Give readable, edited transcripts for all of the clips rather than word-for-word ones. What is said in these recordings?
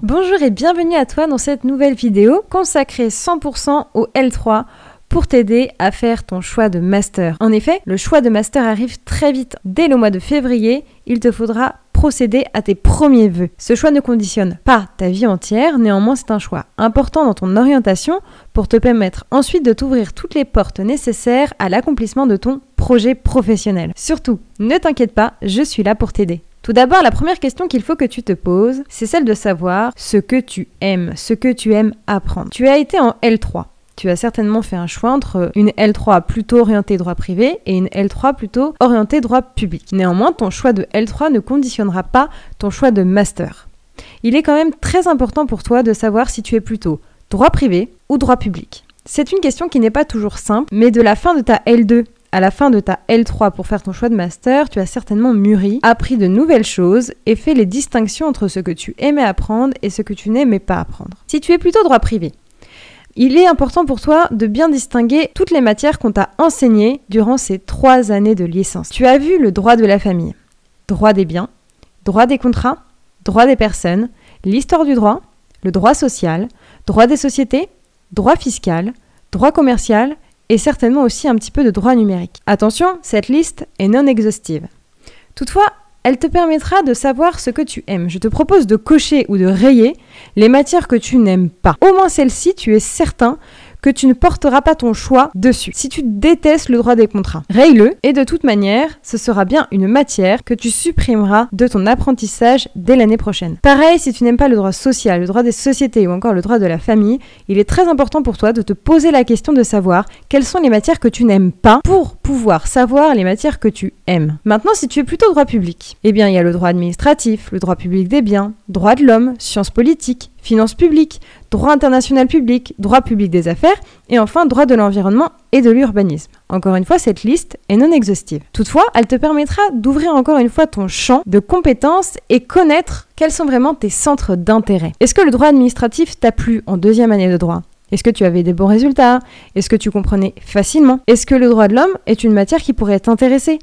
Bonjour et bienvenue à toi dans cette nouvelle vidéo consacrée 100% au L3 pour t'aider à faire ton choix de master. En effet, le choix de master arrive très vite. Dès le mois de février, il te faudra procéder à tes premiers vœux. Ce choix ne conditionne pas ta vie entière, néanmoins c'est un choix important dans ton orientation pour te permettre ensuite de t'ouvrir toutes les portes nécessaires à l'accomplissement de ton projet professionnel. Surtout, ne t'inquiète pas, je suis là pour t'aider. Tout d'abord, la première question qu'il faut que tu te poses, c'est celle de savoir ce que tu aimes apprendre. Tu as été en L3. Tu as certainement fait un choix entre une L3 plutôt orientée droit privé et une L3 plutôt orientée droit public. Néanmoins, ton choix de L3 ne conditionnera pas ton choix de master. Il est quand même très important pour toi de savoir si tu es plutôt droit privé ou droit public. C'est une question qui n'est pas toujours simple, mais de la fin de ta L2 à la fin de ta L3 pour faire ton choix de master, tu as certainement mûri, appris de nouvelles choses et fait les distinctions entre ce que tu aimais apprendre et ce que tu n'aimais pas apprendre. Si tu es plutôt droit privé, il est important pour toi de bien distinguer toutes les matières qu'on t'a enseignées durant ces 3 années de licence. Tu as vu le droit de la famille, droit des biens, droit des contrats, droit des personnes, l'histoire du droit, le droit social, droit des sociétés, droit fiscal, droit commercial et certainement aussi un petit peu de droit numérique. Attention, cette liste est non exhaustive. Toutefois, elle te permettra de savoir ce que tu aimes. Je te propose de cocher ou de rayer les matières que tu n'aimes pas. Au moins celle-ci, tu es certain que tu ne porteras pas ton choix dessus. Si tu détestes le droit des contrats, raye-le et de toute manière, ce sera bien une matière que tu supprimeras de ton apprentissage dès l'année prochaine. Pareil, si tu n'aimes pas le droit social, le droit des sociétés ou encore le droit de la famille, il est très important pour toi de te poser la question de savoir quelles sont les matières que tu n'aimes pas pour pouvoir savoir les matières que tu aimes. Maintenant, si tu es plutôt droit public, eh bien il y a le droit administratif, le droit public des biens, droit de l'homme, sciences politiques, finances publiques, droit international public, droit public des affaires et enfin droit de l'environnement et de l'urbanisme. Encore une fois, cette liste est non exhaustive. Toutefois, elle te permettra d'ouvrir encore une fois ton champ de compétences et connaître quels sont vraiment tes centres d'intérêt. Est-ce que le droit administratif t'a plu en 2e année de droit ? Est-ce que tu avais des bons résultats ? Est-ce que tu comprenais facilement ? Est-ce que le droit de l'homme est une matière qui pourrait t'intéresser ?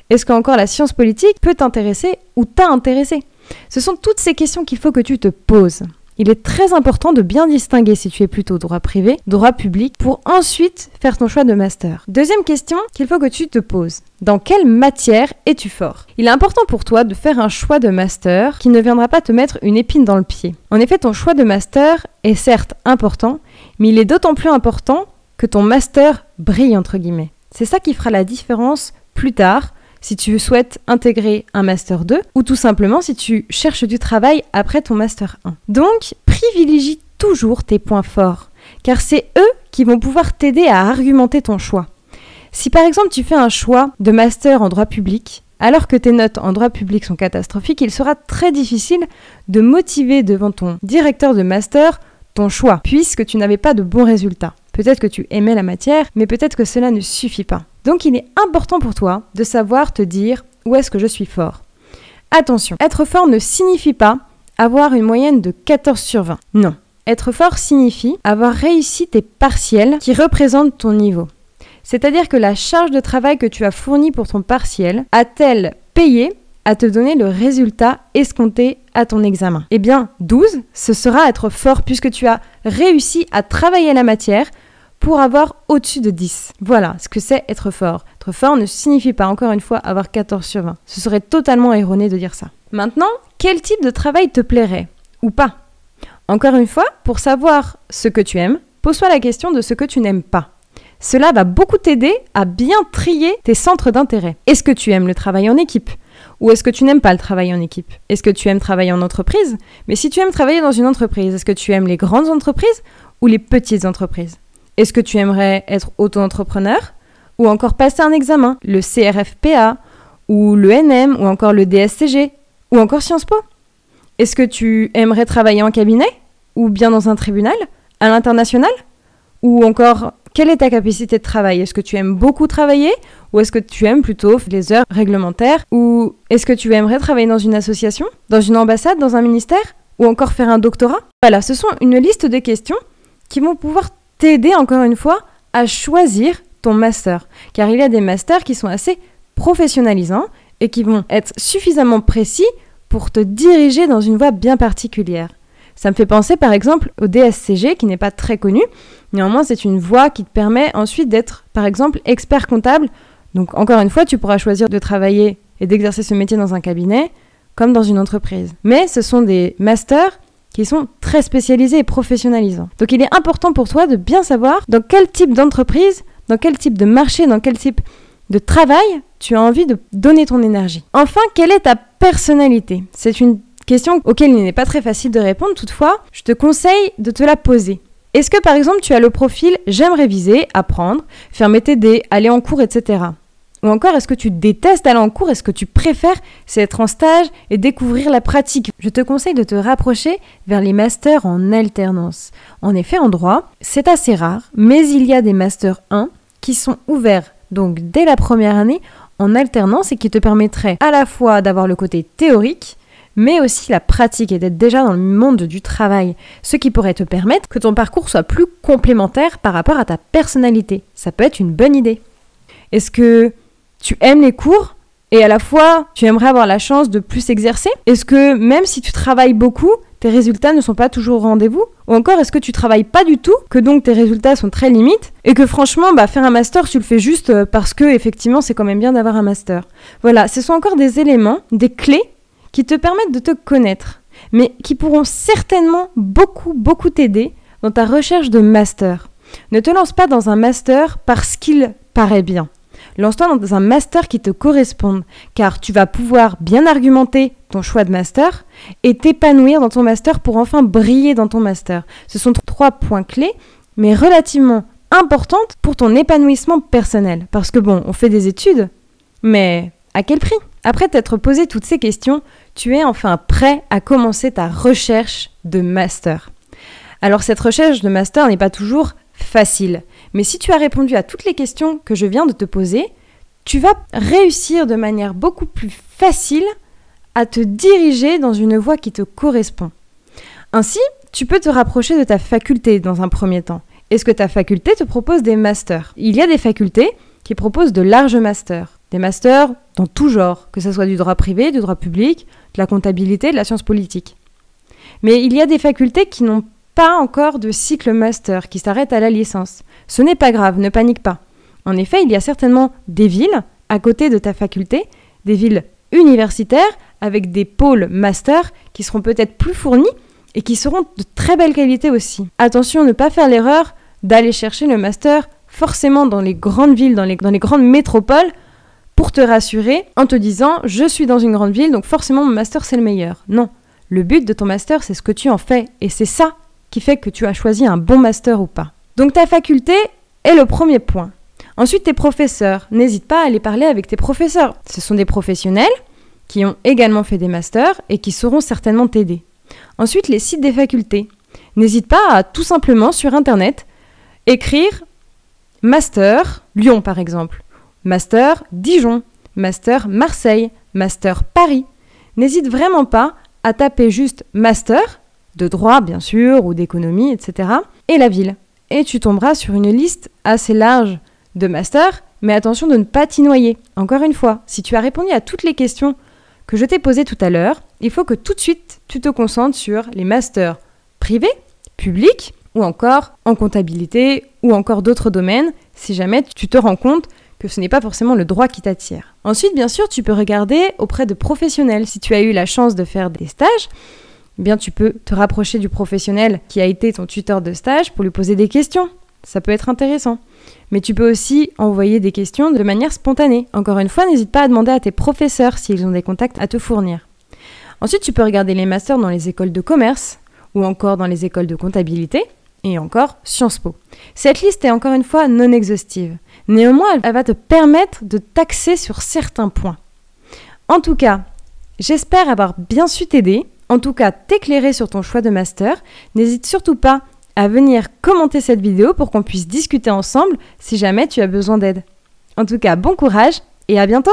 Est-ce qu'encore la science politique peut t'intéresser ou t'a intéressé ? Ce sont toutes ces questions qu'il faut que tu te poses. Il est très important de bien distinguer si tu es plutôt droit privé, droit public, pour ensuite faire ton choix de master. Deuxième question qu'il faut que tu te poses. Dans quelle matière es-tu fort ? Il est important pour toi de faire un choix de master qui ne viendra pas te mettre une épine dans le pied. En effet, ton choix de master est certes important, mais il est d'autant plus important que ton master brille entre guillemets. C'est ça qui fera la différence plus tard si tu souhaites intégrer un Master 2 ou tout simplement si tu cherches du travail après ton Master 1. Donc, privilégie toujours tes points forts, car c'est eux qui vont pouvoir t'aider à argumenter ton choix. Si par exemple tu fais un choix de Master en droit public, alors que tes notes en droit public sont catastrophiques, il sera très difficile de motiver devant ton directeur de Master ton choix, puisque tu n'avais pas de bons résultats. Peut-être que tu aimais la matière, mais peut-être que cela ne suffit pas. Donc il est important pour toi de savoir te dire où est-ce que je suis fort. Attention, être fort ne signifie pas avoir une moyenne de 14 sur 20. Non, être fort signifie avoir réussi tes partiels qui représentent ton niveau. C'est-à-dire que la charge de travail que tu as fournie pour ton partiel a-t-elle payé à te donner le résultat escompté à ton examen ? Eh bien, 12, ce sera être fort puisque tu as réussi à travailler la matière pour avoir au-dessus de 10. Voilà ce que c'est être fort. Être fort ne signifie pas, encore une fois, avoir 14 sur 20. Ce serait totalement erroné de dire ça. Maintenant, quel type de travail te plairait ou pas ? Encore une fois, pour savoir ce que tu aimes, pose-toi la question de ce que tu n'aimes pas. Cela va beaucoup t'aider à bien trier tes centres d'intérêt. Est-ce que tu aimes le travail en équipe ? Ou est-ce que tu n'aimes pas le travail en équipe ? Est-ce que tu aimes travailler en entreprise ? Mais si tu aimes travailler dans une entreprise, est-ce que tu aimes les grandes entreprises ou les petites entreprises ? Est-ce que tu aimerais être auto-entrepreneur ou encore passer un examen, le CRFPA ou le NM ou encore le DSCG ou encore Sciences Po ? Est-ce que tu aimerais travailler en cabinet ou bien dans un tribunal, à l'international ? Ou encore, quelle est ta capacité de travail ? Est-ce que tu aimes beaucoup travailler ou est-ce que tu aimes plutôt les heures réglementaires ? Ou est-ce que tu aimerais travailler dans une association, dans une ambassade, dans un ministère ou encore faire un doctorat ? Voilà, ce sont une liste de questions qui vont pouvoir t'aider encore une fois à choisir ton master. Car il y a des masters qui sont assez professionnalisants et qui vont être suffisamment précis pour te diriger dans une voie bien particulière. Ça me fait penser par exemple au DSCG qui n'est pas très connu. Néanmoins, c'est une voie qui te permet ensuite d'être par exemple expert comptable. Donc encore une fois, tu pourras choisir de travailler et d'exercer ce métier dans un cabinet comme dans une entreprise. Mais ce sont des masters qui sont très spécialisés et professionnalisants. Donc il est important pour toi de bien savoir dans quel type d'entreprise, dans quel type de marché, dans quel type de travail tu as envie de donner ton énergie. Enfin, quelle est ta personnalité? C'est une question auquel il n'est pas très facile de répondre, toutefois, je te conseille de te la poser. Est-ce que par exemple tu as le profil « j'aime réviser, apprendre, faire mes TD, aller en cours, etc. » Ou encore, est-ce que tu détestes aller en cours? Est-ce que tu préfères, c'est être en stage et découvrir la pratique? Je te conseille de te rapprocher vers les masters en alternance. En effet, en droit, c'est assez rare, mais il y a des masters 1 qui sont ouverts donc dès la première année en alternance et qui te permettraient à la fois d'avoir le côté théorique, mais aussi la pratique et d'être déjà dans le monde du travail, ce qui pourrait te permettre que ton parcours soit plus complémentaire par rapport à ta personnalité. Ça peut être une bonne idée. Est-ce que tu aimes les cours et à la fois tu aimerais avoir la chance de plus exercer? Est-ce que même si tu travailles beaucoup, tes résultats ne sont pas toujours au rendez-vous? Ou encore est-ce que tu travailles pas du tout, que donc tes résultats sont très limites et que franchement faire un master tu le fais juste parce que effectivement c'est quand même bien d'avoir un master? Voilà, ce sont encore des éléments, des clés qui te permettent de te connaître, mais qui pourront certainement beaucoup t'aider dans ta recherche de master. Ne te lance pas dans un master parce qu'il paraît bien. Lance-toi dans un master qui te corresponde, car tu vas pouvoir bien argumenter ton choix de master et t'épanouir dans ton master pour enfin briller dans ton master. Ce sont 3 points clés, mais relativement importantes pour ton épanouissement personnel. Parce que on fait des études, mais à quel prix? Après t'être posé toutes ces questions, tu es enfin prêt à commencer ta recherche de master. Alors cette recherche de master n'est pas toujours facile, mais si tu as répondu à toutes les questions que je viens de te poser, tu vas réussir de manière beaucoup plus facile à te diriger dans une voie qui te correspond. Ainsi, tu peux te rapprocher de ta faculté dans un premier temps. Est-ce que ta faculté te propose des masters? Il y a des facultés qui proposent de larges masters. Des masters dans tout genre, que ce soit du droit privé, du droit public, de la comptabilité, de la science politique. Mais il y a des facultés qui n'ont pas encore de cycle master, qui s'arrêtent à la licence. Ce n'est pas grave, ne panique pas. En effet, il y a certainement des villes à côté de ta faculté, des villes universitaires avec des pôles master qui seront peut-être plus fournis et qui seront de très belle qualité aussi. Attention, ne pas faire l'erreur d'aller chercher le master forcément dans les grandes villes, dans les grandes métropoles, pour te rassurer en te disant « je suis dans une grande ville, donc forcément mon master c'est le meilleur ». Non, le but de ton master c'est ce que tu en fais et c'est ça qui fait que tu as choisi un bon master ou pas. Donc ta faculté est le premier point. Ensuite tes professeurs, n'hésite pas à aller parler avec tes professeurs. Ce sont des professionnels qui ont également fait des masters et qui sauront certainement t'aider. Ensuite les sites des facultés. N'hésite pas à tout simplement sur internet écrire master Lyon par exemple. Master Dijon, Master Marseille, Master Paris. N'hésite vraiment pas à taper juste Master, de droit bien sûr, ou d'économie, etc. et la ville. Et tu tomberas sur une liste assez large de masters, mais attention de ne pas t'y noyer. Encore une fois, si tu as répondu à toutes les questions que je t'ai posées tout à l'heure, il faut que tout de suite tu te concentres sur les masters privés, publics, ou encore en comptabilité, ou encore d'autres domaines, si jamais tu te rends compte que ce n'est pas forcément le droit qui t'attire. Ensuite, bien sûr, tu peux regarder auprès de professionnels. Si tu as eu la chance de faire des stages, eh bien tu peux te rapprocher du professionnel qui a été ton tuteur de stage pour lui poser des questions. Ça peut être intéressant. Mais tu peux aussi envoyer des questions de manière spontanée. Encore une fois, n'hésite pas à demander à tes professeurs s'ils ont des contacts à te fournir. Ensuite, tu peux regarder les masters dans les écoles de commerce ou encore dans les écoles de comptabilité et encore Sciences Po. Cette liste est encore une fois non exhaustive. Néanmoins, elle va te permettre de t'axer sur certains points. En tout cas, j'espère avoir bien su t'aider, en tout cas t'éclairer sur ton choix de master. N'hésite surtout pas à venir commenter cette vidéo pour qu'on puisse discuter ensemble si jamais tu as besoin d'aide. En tout cas, bon courage et à bientôt!